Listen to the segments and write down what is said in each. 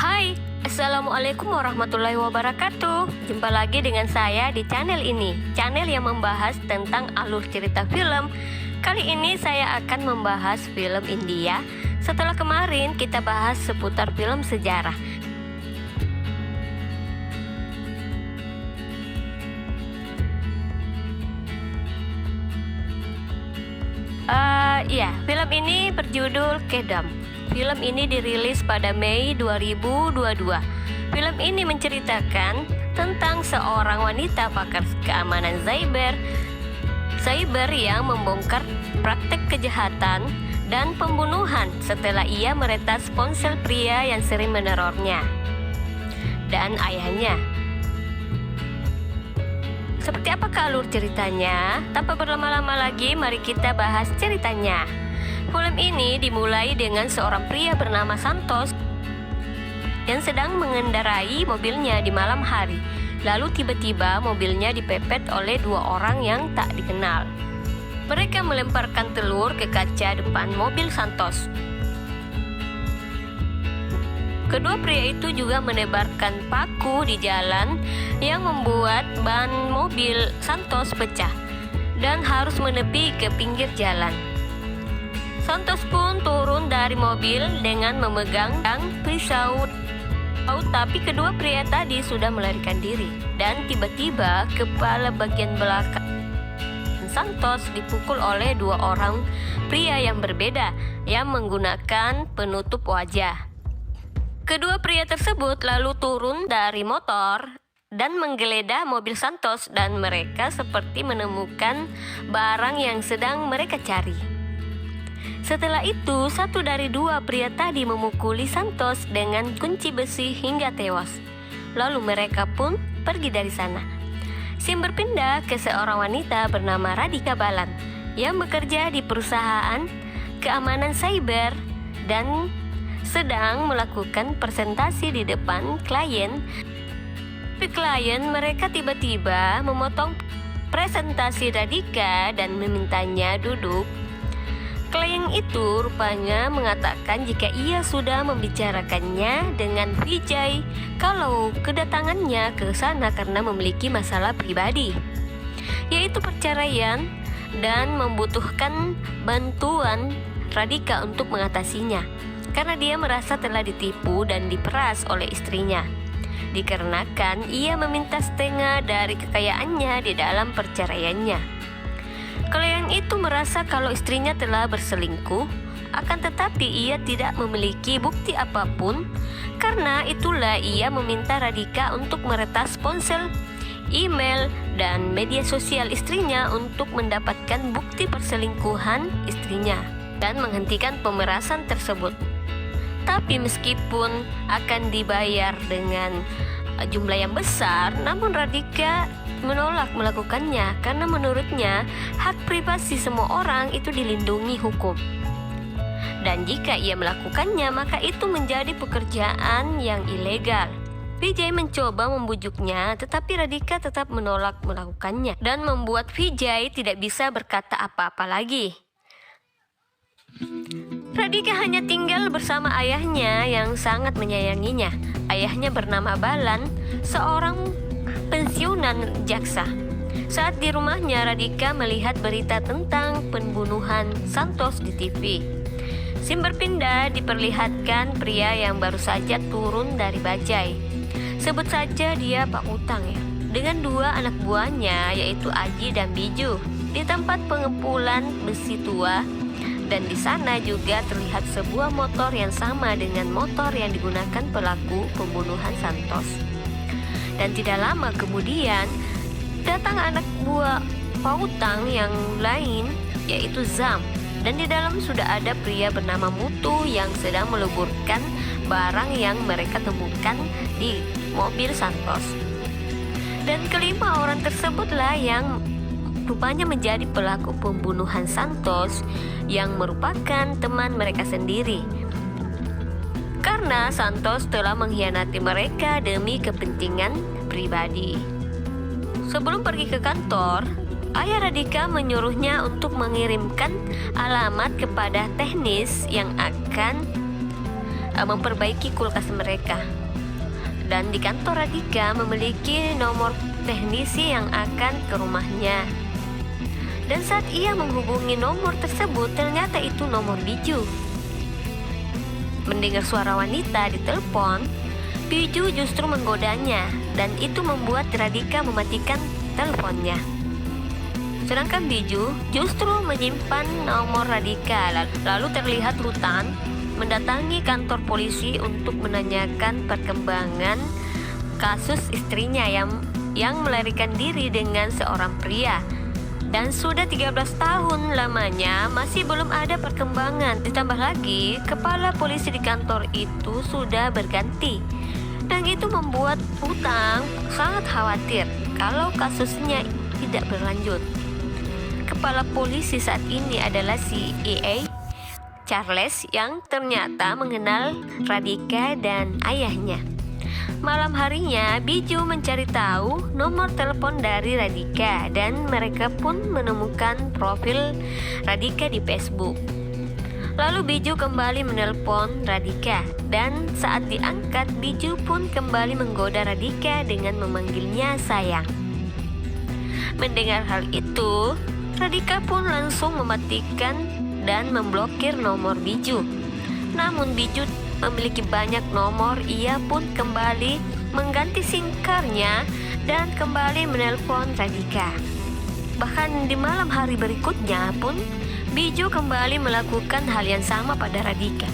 Hai, Assalamualaikum warahmatullahi wabarakatuh. Jumpa lagi dengan saya di channel ini, channel yang membahas tentang alur cerita film. Kali ini saya akan membahas film India. Setelah kemarin kita bahas seputar film sejarah. Film ini berjudul Kedam. Film ini dirilis pada Mei 2022. Film ini menceritakan tentang seorang wanita pakar keamanan cyber yang membongkar praktek kejahatan dan pembunuhan setelah ia meretas ponsel pria yang sering menerornya dan ayahnya. Seperti apakah alur ceritanya? Tanpa berlama-lama lagi, mari kita bahas ceritanya. Film ini dimulai dengan seorang pria bernama Santos yang sedang mengendarai mobilnya di malam hari. Lalu tiba-tiba mobilnya dipepet oleh dua orang yang tak dikenal. Mereka melemparkan telur ke kaca depan mobil Santos. Kedua pria itu juga menebarkan paku di jalan yang membuat ban mobil Santos pecah dan harus menepi ke pinggir jalan. Santos pun turun dari mobil dengan memegang pisau, tapi kedua pria tadi sudah melarikan diri. Dan tiba-tiba kepala bagian belakang Santos dipukul oleh dua orang pria yang berbeda yang menggunakan penutup wajah. Kedua pria tersebut lalu turun dari motor dan menggeledah mobil Santos, dan mereka seperti menemukan barang yang sedang mereka cari. Setelah itu, satu dari dua pria tadi memukuli Santos dengan kunci besi hingga tewas. Lalu mereka pun pergi dari sana. Scene berpindah ke seorang wanita bernama Radhika Balan yang bekerja di perusahaan keamanan cyber dan sedang melakukan presentasi di depan klien. Klien mereka tiba-tiba memotong presentasi Radhika dan memintanya duduk. Klien itu rupanya mengatakan jika ia sudah membicarakannya dengan Vijay kalau kedatangannya ke sana karena memiliki masalah pribadi, yaitu perceraian, dan membutuhkan bantuan Radhika untuk mengatasinya karena dia merasa telah ditipu dan diperas oleh istrinya, dikarenakan ia meminta setengah dari kekayaannya di dalam perceraiannya. Klien itu merasa kalau istrinya telah berselingkuh, akan tetapi ia tidak memiliki bukti apapun. Karena itulah ia meminta Radhika untuk meretas ponsel, email, dan media sosial istrinya untuk mendapatkan bukti perselingkuhan istrinya dan menghentikan pemerasan tersebut. Tapi meskipun akan dibayar dengan jumlah yang besar, namun Radhika menolak melakukannya karena menurutnya hak privasi semua orang itu dilindungi hukum. Dan jika ia melakukannya, maka itu menjadi pekerjaan yang ilegal. Vijay mencoba membujuknya, tetapi Radhika tetap menolak melakukannya dan membuat Vijay tidak bisa berkata apa-apa lagi. Radhika hanya tinggal bersama ayahnya yang sangat menyayanginya. Ayahnya bernama Balan, seorang pensiunan jaksa. Saat di rumahnya, Radhika melihat berita tentang pembunuhan Santos di TV. Scene berpindah diperlihatkan pria yang baru saja turun dari bajai. Sebut saja dia Pak Utang ya, dengan dua anak buahnya yaitu Aji dan Biju di tempat pengepulan besi tua. Dan di sana juga terlihat sebuah motor yang sama dengan motor yang digunakan pelaku pembunuhan Santos. Dan tidak lama kemudian datang anak buah Pautang yang lain yaitu Zam. Dan di dalam sudah ada pria bernama Mutu yang sedang meleburkan barang yang mereka temukan di mobil Santos. Dan kelima orang tersebutlah yang rupanya menjadi pelaku pembunuhan Santos yang merupakan teman mereka sendiri. Karena Santos telah mengkhianati mereka demi kepentingan pribadi. Sebelum pergi ke kantor, ayah Radhika menyuruhnya untuk mengirimkan alamat kepada teknis yang akan memperbaiki kulkas mereka. Dan di kantor Radhika memiliki nomor teknisi yang akan ke rumahnya. Dan saat ia menghubungi nomor tersebut, ternyata itu nomor Biju. Mendengar suara wanita di telepon, Biju justru menggodanya, dan itu membuat Radhika mematikan teleponnya. Sedangkan Biju justru menyimpan nomor Radhika, lalu terlihat Rutan mendatangi kantor polisi untuk menanyakan perkembangan kasus istrinya yang melarikan diri dengan seorang pria. Dan sudah 13 tahun lamanya masih belum ada perkembangan. Ditambah lagi, kepala polisi di kantor itu sudah berganti. Dan itu membuat Utang sangat khawatir kalau kasusnya tidak berlanjut. Kepala polisi saat ini adalah CEA Charles yang ternyata mengenal Radhika dan ayahnya. Malam harinya, Biju mencari tahu nomor telepon dari Radhika dan mereka pun menemukan profil Radhika di Facebook. Lalu Biju kembali menelpon Radhika dan saat diangkat, Biju pun kembali menggoda Radhika dengan memanggilnya sayang. Mendengar hal itu, Radhika pun langsung mematikan dan memblokir nomor Biju. Namun Biju memiliki banyak nomor, ia pun kembali mengganti SIM-nya dan kembali menelpon Radhika. Bahkan di malam hari berikutnya pun Biju kembali melakukan hal yang sama pada Radhika.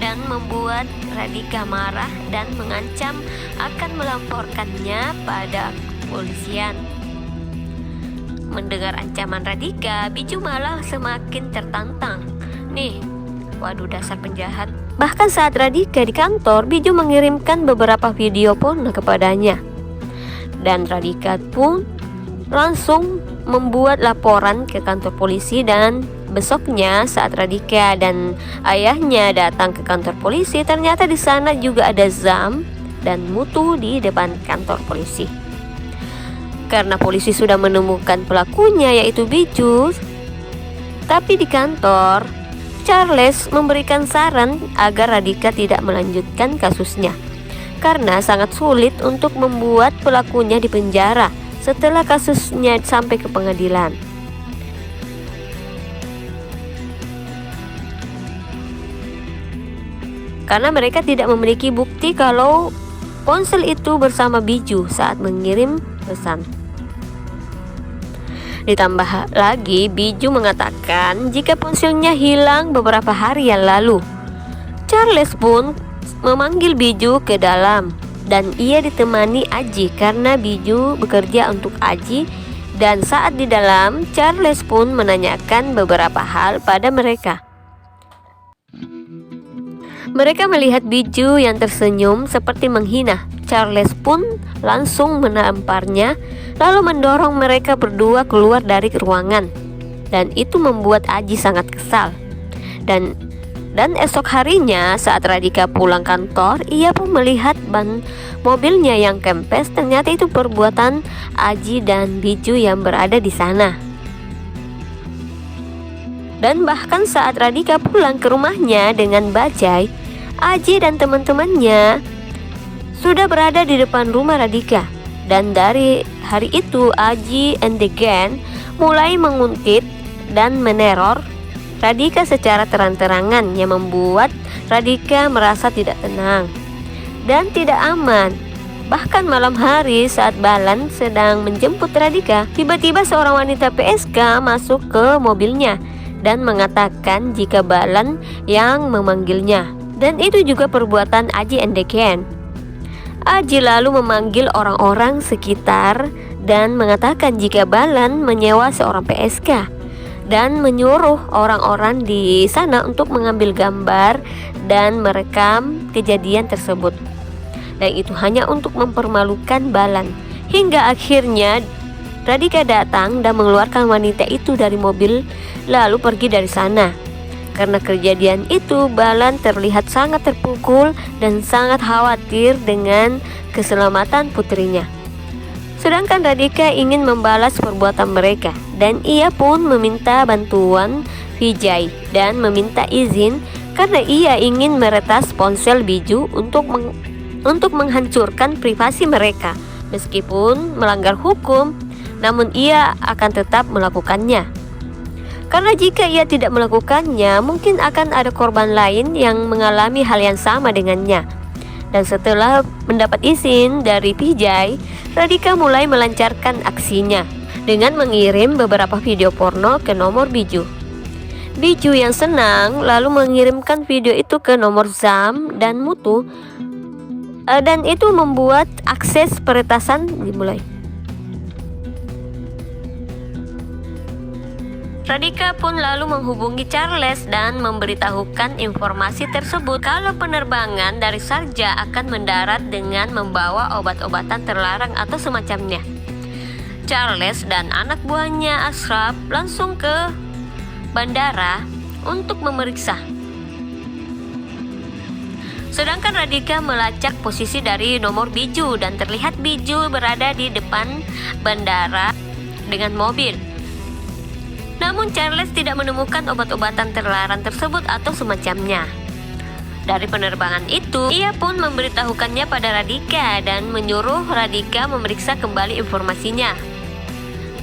Dan membuat Radhika marah dan mengancam akan melamporkannya pada kepolisian. Mendengar ancaman Radhika, Biju malah semakin tertantang. Waduh, dasar penjahat. Bahkan saat Radhika di kantor, Biju mengirimkan beberapa video porno kepadanya. Dan Radhika pun langsung membuat laporan ke kantor polisi. Dan besoknya saat Radhika dan ayahnya datang ke kantor polisi, ternyata di sana juga ada Zam dan Mutu di depan kantor polisi. Karena polisi sudah menemukan pelakunya, yaitu Biju. Tapi di kantor, Charles memberikan saran agar Radhika tidak melanjutkan kasusnya karena sangat sulit untuk membuat pelakunya dipenjara setelah kasusnya sampai ke pengadilan. Karena mereka tidak memiliki bukti kalau ponsel itu bersama Biju saat mengirim pesan. Ditambah lagi, Biju mengatakan jika ponselnya hilang beberapa hari yang lalu. Charles pun memanggil Biju ke dalam dan ia ditemani Aji karena Biju bekerja untuk Aji. Dan saat di dalam, Charles pun menanyakan beberapa hal pada mereka. Mereka melihat Biju yang tersenyum seperti menghina. Charles pun langsung menamparnya, lalu mendorong mereka berdua keluar dari ruangan. Dan itu membuat Aji sangat kesal. Dan esok harinya saat Radhika pulang kantor, ia pun melihat ban mobilnya yang kempes. Ternyata itu perbuatan Aji dan Biju yang berada di sana. Dan bahkan saat Radhika pulang ke rumahnya dengan bajai, Aji dan teman-temannya sudah berada di depan rumah Radhika. Dan dari hari itu Aji and the gang mulai menguntit dan meneror Radhika secara terang-terangan, yang membuat Radhika merasa tidak tenang dan tidak aman. Bahkan malam hari saat Balan sedang menjemput Radhika, tiba-tiba seorang wanita PSK masuk ke mobilnya dan mengatakan jika Balan yang memanggilnya. Dan itu juga perbuatan Aji and the gang. Aji lalu memanggil orang-orang sekitar dan mengatakan jika Balan menyewa seorang PSK dan menyuruh orang-orang di sana untuk mengambil gambar dan merekam kejadian tersebut. Dan itu hanya untuk mempermalukan Balan. Hingga akhirnya Radhika datang dan mengeluarkan wanita itu dari mobil lalu pergi dari sana. Karena kejadian itu, Balan terlihat sangat terpukul dan sangat khawatir dengan keselamatan putrinya. Sedangkan Radhika ingin membalas perbuatan mereka dan ia pun meminta bantuan Vijay dan meminta izin karena ia ingin meretas ponsel Biju untuk menghancurkan privasi mereka. Meskipun melanggar hukum, namun ia akan tetap melakukannya. Karena jika ia tidak melakukannya, mungkin akan ada korban lain yang mengalami hal yang sama dengannya. Dan setelah mendapat izin dari Vijay, Radhika mulai melancarkan aksinya dengan mengirim beberapa video porno ke nomor Biju. Biju yang senang lalu mengirimkan video itu ke nomor Zam dan Mutu, dan itu membuat akses peretasan dimulai. Radhika pun lalu menghubungi Charles dan memberitahukan informasi tersebut kalau penerbangan dari Sharjah akan mendarat dengan membawa obat-obatan terlarang atau semacamnya. Charles dan anak buahnya Ashraf langsung ke bandara untuk memeriksa. Sedangkan Radhika melacak posisi dari nomor Biju dan terlihat Biju berada di depan bandara dengan mobil. Namun Charles tidak menemukan obat-obatan terlarang tersebut atau semacamnya. Dari penerbangan itu, ia pun memberitahukannya pada Radhika dan menyuruh Radhika memeriksa kembali informasinya.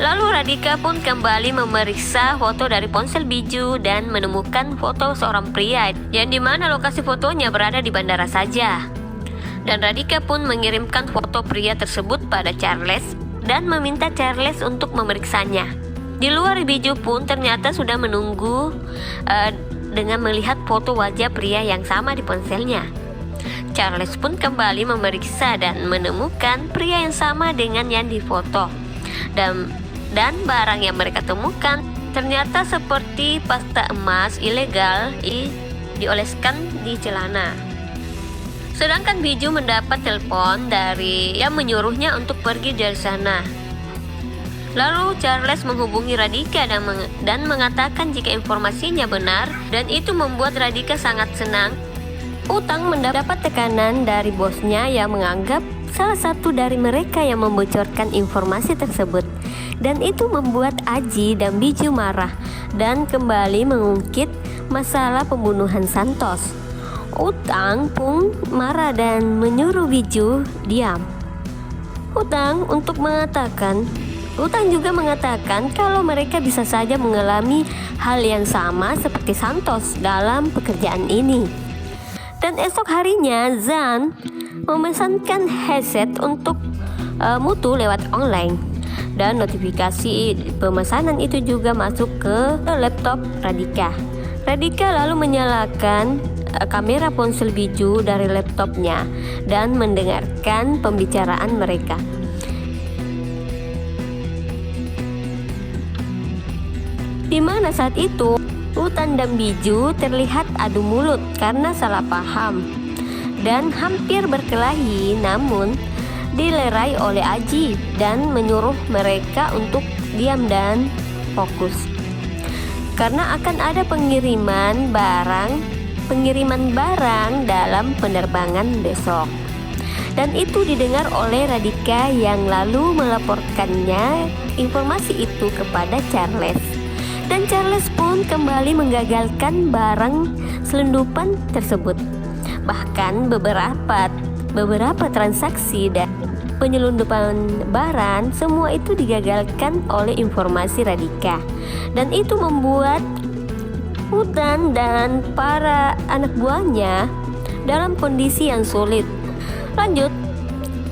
Lalu Radhika pun kembali memeriksa foto dari ponsel Biju dan menemukan foto seorang pria yang dimana lokasi fotonya berada di bandara saja. Dan Radhika pun mengirimkan foto pria tersebut pada Charles dan meminta Charles untuk memeriksanya. Di luar, Biju pun ternyata sudah menunggu dengan melihat foto wajah pria yang sama di ponselnya. Charles pun kembali memeriksa dan menemukan pria yang sama dengan yang difoto. Dan barang yang mereka temukan ternyata seperti pasta emas ilegal dioleskan di celana. Sedangkan Biju mendapat telepon dari yang menyuruhnya untuk pergi dari sana. Lalu Charles menghubungi Radhika dan mengatakan jika informasinya benar, dan itu membuat Radhika sangat senang. Utang mendapat tekanan dari bosnya yang menganggap salah satu dari mereka yang membocorkan informasi tersebut, dan itu membuat Aji dan Biju marah dan kembali mengungkit masalah pembunuhan Santos. Utang pun marah dan menyuruh Biju diam. Utang juga mengatakan kalau mereka bisa saja mengalami hal yang sama seperti Santos dalam pekerjaan ini. Dan esok harinya Zan memesankan headset untuk Mutu lewat online. Dan notifikasi pemesanan itu juga masuk ke laptop Radhika. Radhika lalu menyalakan kamera ponsel Biju dari laptopnya dan mendengarkan pembicaraan mereka. Di mana saat itu Utang dan Biju terlihat adu mulut karena salah paham dan hampir berkelahi, namun dilerai oleh Aji dan menyuruh mereka untuk diam dan fokus karena akan ada pengiriman barang dalam penerbangan besok. Dan itu didengar oleh Radhika yang lalu melaporkannya informasi itu kepada Charles. Dan Charles pun kembali menggagalkan barang selundupan tersebut. Bahkan beberapa transaksi dan penyelundupan barang, semua itu digagalkan oleh informasi Radhika. Dan itu membuat Utang dan para anak buahnya dalam kondisi yang sulit. Lanjut,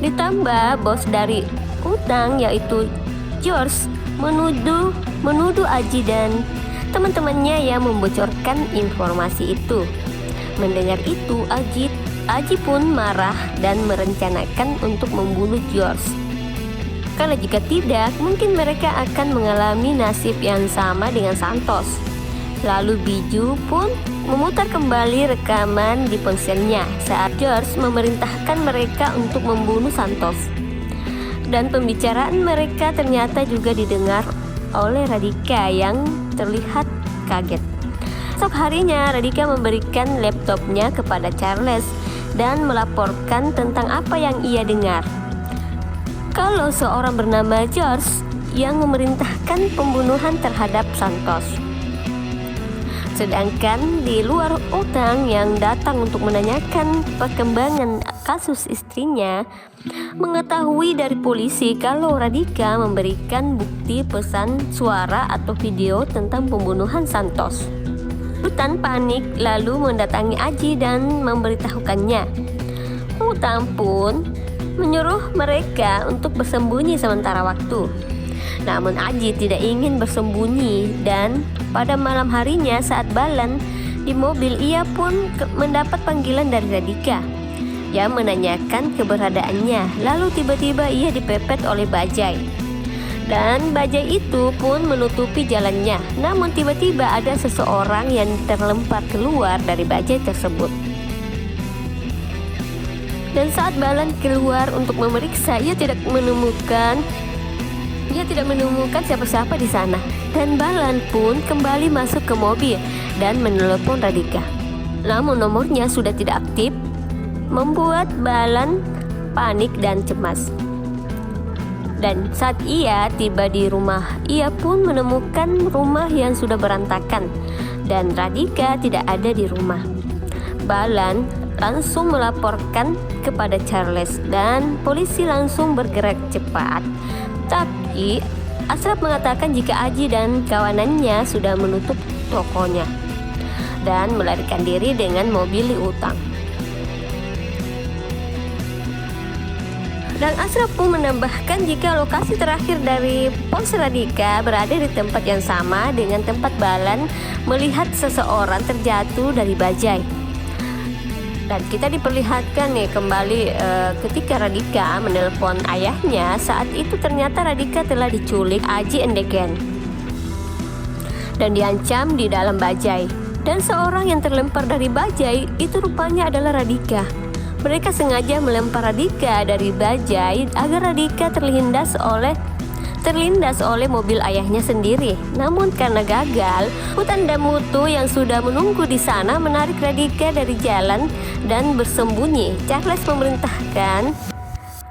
ditambah bos dari Utang yaitu George menuduh Aji dan teman-temannya yang membocorkan informasi itu. Mendengar itu, Aji pun marah dan merencanakan untuk membunuh George. Kalau jika tidak, mungkin mereka akan mengalami nasib yang sama dengan Santos. Lalu Biju pun memutar kembali rekaman di ponselnya saat George memerintahkan mereka untuk membunuh Santos. Dan pembicaraan mereka ternyata juga didengar oleh Radhika yang terlihat kaget. Esok harinya Radhika memberikan laptopnya kepada Charles dan melaporkan tentang apa yang ia dengar. Kalau seorang bernama George yang memerintahkan pembunuhan terhadap Santos. Sedangkan di luar, Utang yang datang untuk menanyakan perkembangan kasus istrinya mengetahui dari polisi kalau Radhika memberikan bukti pesan suara atau video tentang pembunuhan Santos. Utang panik lalu mendatangi Aji dan memberitahukannya. Utang pun menyuruh mereka untuk bersembunyi sementara waktu. Namun Aji tidak ingin bersembunyi, dan pada malam harinya saat Balan di mobil, ia pun mendapat panggilan dari Radhika yang menanyakan keberadaannya. Lalu tiba-tiba ia dipepet oleh bajai, dan bajai itu pun menutupi jalannya. Namun tiba-tiba ada seseorang yang terlempar keluar dari bajai tersebut. Dan saat Balan keluar untuk memeriksa, ia tidak menemukan siapa-siapa di sana. Dan Balan pun kembali masuk ke mobil dan menelepon Radhika. Namun nomornya sudah tidak aktif, membuat Balan panik dan cemas. Dan saat ia tiba di rumah, ia pun menemukan rumah yang sudah berantakan dan Radhika tidak ada di rumah. Balan langsung melaporkan kepada Charles dan polisi langsung bergerak cepat. Tapi Ashraf mengatakan jika Aji dan kawanannya sudah menutup tokonya dan melarikan diri dengan mobil Utang. Dan Ashraf pun menambahkan jika lokasi terakhir dari ponsel Radhika berada di tempat yang sama dengan tempat Balan melihat seseorang terjatuh dari bajai. Dan kita diperlihatkan nih kembali ketika Radhika menelpon ayahnya. Saat itu ternyata Radhika telah diculik Aji and the Gang dan diancam di dalam bajai. Dan seorang yang terlempar dari bajai itu rupanya adalah Radhika. Mereka sengaja melempar Radhika dari bajai agar Radhika terlindas oleh mobil ayahnya sendiri. Namun karena gagal, Utang dan Mutu yang sudah menunggu di sana menarik Radhika dari jalan dan bersembunyi. Charles memerintahkan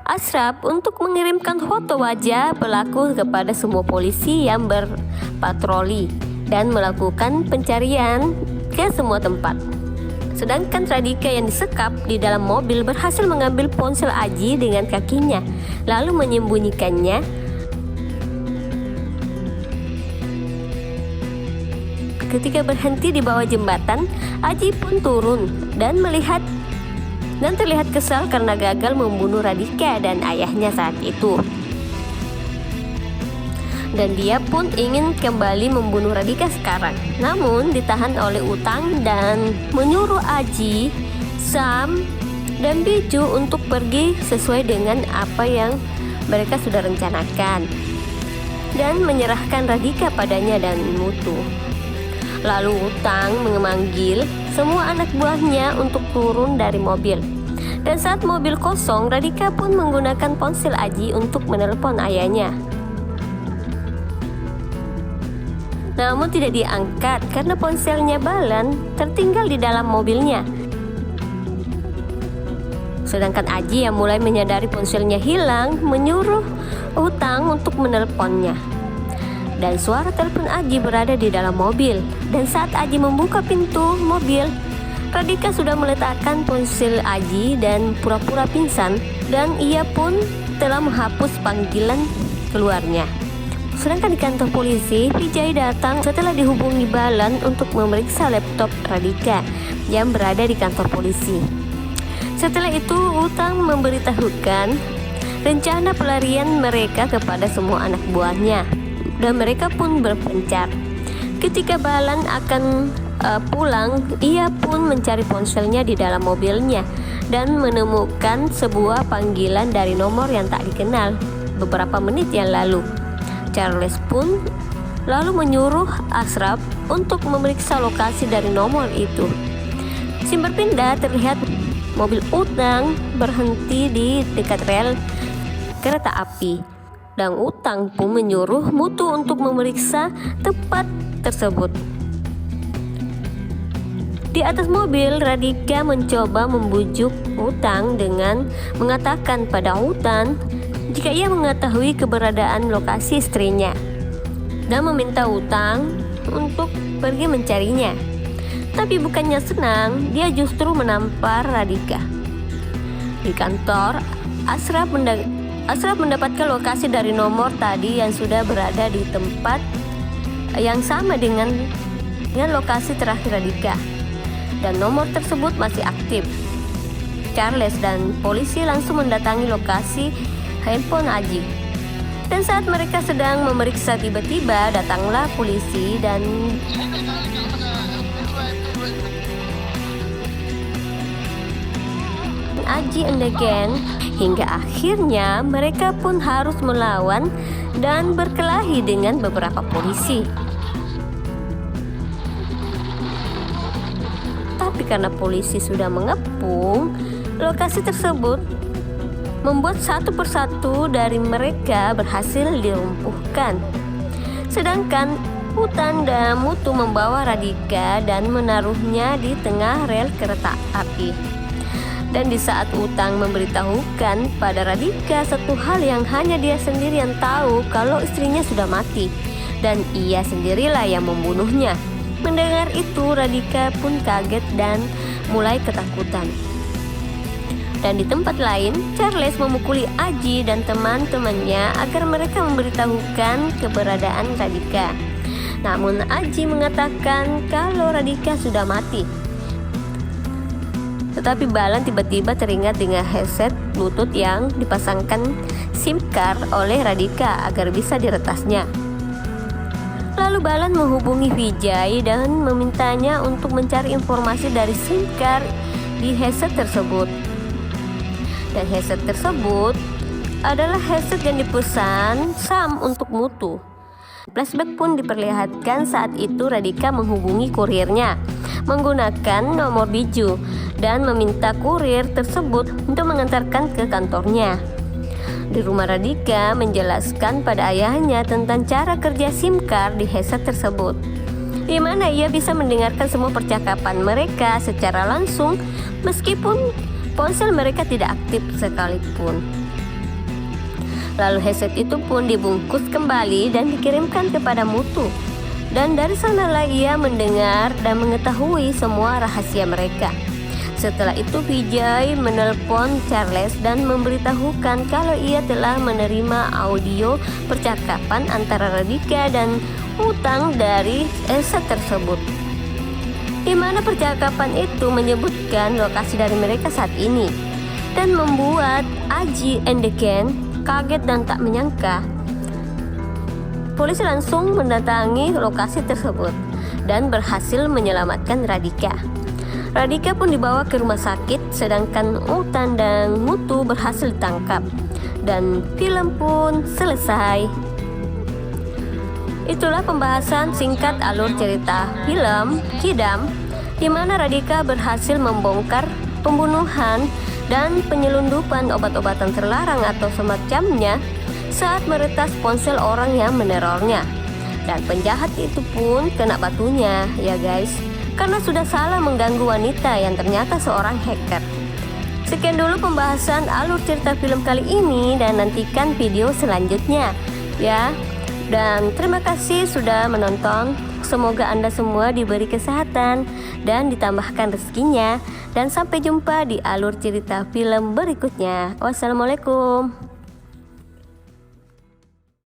Ashraf untuk mengirimkan foto wajah pelaku kepada semua polisi yang berpatroli dan melakukan pencarian ke semua tempat. Sedangkan Radhika yang disekap di dalam mobil berhasil mengambil ponsel Aji dengan kakinya lalu menyembunyikannya. Ketika berhenti di bawah jembatan, Aji pun turun dan terlihat kesal karena gagal membunuh Radhika dan ayahnya saat itu. Dan dia pun ingin kembali membunuh Radhika sekarang. Namun ditahan oleh Utang dan menyuruh Aji, Sam, dan Biju untuk pergi sesuai dengan apa yang mereka sudah rencanakan dan menyerahkan Radhika padanya dan Mutu. Lalu Utang memanggil semua anak buahnya untuk turun dari mobil. Dan saat mobil kosong, Radhika pun menggunakan ponsel Aji untuk menelepon ayahnya. Namun tidak diangkat karena ponselnya Balan tertinggal di dalam mobilnya. Sedangkan Aji yang mulai menyadari ponselnya hilang menyuruh Utang untuk menelponnya. Dan suara telepon Aji berada di dalam mobil. Dan saat Aji membuka pintu mobil, Radhika sudah meletakkan ponsel Aji dan pura-pura pingsan. Dan ia pun telah menghapus panggilan keluarnya. Sedangkan di kantor polisi, Vijay datang setelah dihubungi Balan untuk memeriksa laptop Radhika yang berada di kantor polisi. Setelah itu, Utang memberitahukan rencana pelarian mereka kepada semua anak buahnya. Dan mereka pun berpencar. Ketika Balan akan pulang, ia pun mencari ponselnya di dalam mobilnya dan menemukan sebuah panggilan dari nomor yang tak dikenal beberapa menit yang lalu. Charles pun lalu menyuruh Ashraf untuk memeriksa lokasi dari nomor itu. Sim berpindah, terlihat mobil Utang berhenti di dekat rel kereta api. Dan Utang pun menyuruh Mutu untuk memeriksa tempat tersebut. Di atas mobil, Radhika mencoba membujuk Utang dengan mengatakan pada Utang jika ia mengetahui keberadaan lokasi istrinya dan meminta Utang untuk pergi mencarinya. Tapi bukannya senang, dia justru menampar Radhika. Di kantor, Ashraf mendapatkan lokasi dari nomor tadi yang sudah berada di tempat yang sama dengan lokasi terakhir Radhika, dan nomor tersebut masih aktif. Charles dan polisi langsung mendatangi lokasi handphone Aji. Dan saat mereka sedang memeriksa, tiba-tiba datanglah polisi dan Aji and the gang, hingga akhirnya mereka pun harus melawan dan berkelahi dengan beberapa polisi. Tapi karena polisi sudah mengepung lokasi tersebut, membuat satu persatu dari mereka berhasil dilumpuhkan. Sedangkan Utan dan Mutu membawa Radhika dan menaruhnya di tengah rel kereta api. Dan di saat Utang memberitahukan pada Radhika satu hal yang hanya dia sendiri yang tahu, kalau istrinya sudah mati dan ia sendirilah yang membunuhnya. Mendengar itu, Radhika pun kaget dan mulai ketakutan. Dan di tempat lain, Charles memukuli Aji dan teman-temannya agar mereka memberitahukan keberadaan Radhika. Namun Aji mengatakan kalau Radhika sudah mati. Tetapi Balan tiba-tiba teringat dengan headset Bluetooth yang dipasangkan SIM card oleh Radhika agar bisa diretasnya. Lalu Balan menghubungi Vijay dan memintanya untuk mencari informasi dari SIM card di headset tersebut. Dan headset tersebut adalah headset yang dipesan Sam untuk Mutu. Flashback pun diperlihatkan saat itu Radhika menghubungi kurirnya menggunakan nomor Biju dan meminta kurir tersebut untuk mengantarkan ke kantornya. Di rumah, Radhika menjelaskan pada ayahnya tentang cara kerja SIM card di headset tersebut, di mana ia bisa mendengarkan semua percakapan mereka secara langsung meskipun ponsel mereka tidak aktif sekalipun. Lalu headset itu pun dibungkus kembali dan dikirimkan kepada Mutu. Dan dari sanalah ia mendengar dan mengetahui semua rahasia mereka. Setelah itu Vijay menelpon Charles dan memberitahukan kalau ia telah menerima audio percakapan antara Radhika dan Utang dari headset tersebut, di mana percakapan itu menyebutkan lokasi dari mereka saat ini, dan membuat Aji and the gang kaget dan tak menyangka. Polisi langsung mendatangi lokasi tersebut dan berhasil menyelamatkan Radhika. Radhika pun dibawa ke rumah sakit, sedangkan Utan dan Mutu berhasil ditangkap. Dan film pun selesai. Itulah pembahasan singkat alur cerita film Kidam, di mana Radhika berhasil membongkar pembunuhan dan penyelundupan obat-obatan terlarang atau semacamnya saat meretas ponsel orang yang menerornya. Dan penjahat itu pun kena batunya ya guys, karena sudah salah mengganggu wanita yang ternyata seorang hacker. Sekian dulu pembahasan alur cerita film kali ini, dan nantikan video selanjutnya ya. Dan terima kasih sudah menonton. Semoga Anda semua diberi kesehatan dan ditambahkan rezekinya. Dan sampai jumpa di alur cerita film berikutnya. Wassalamualaikum.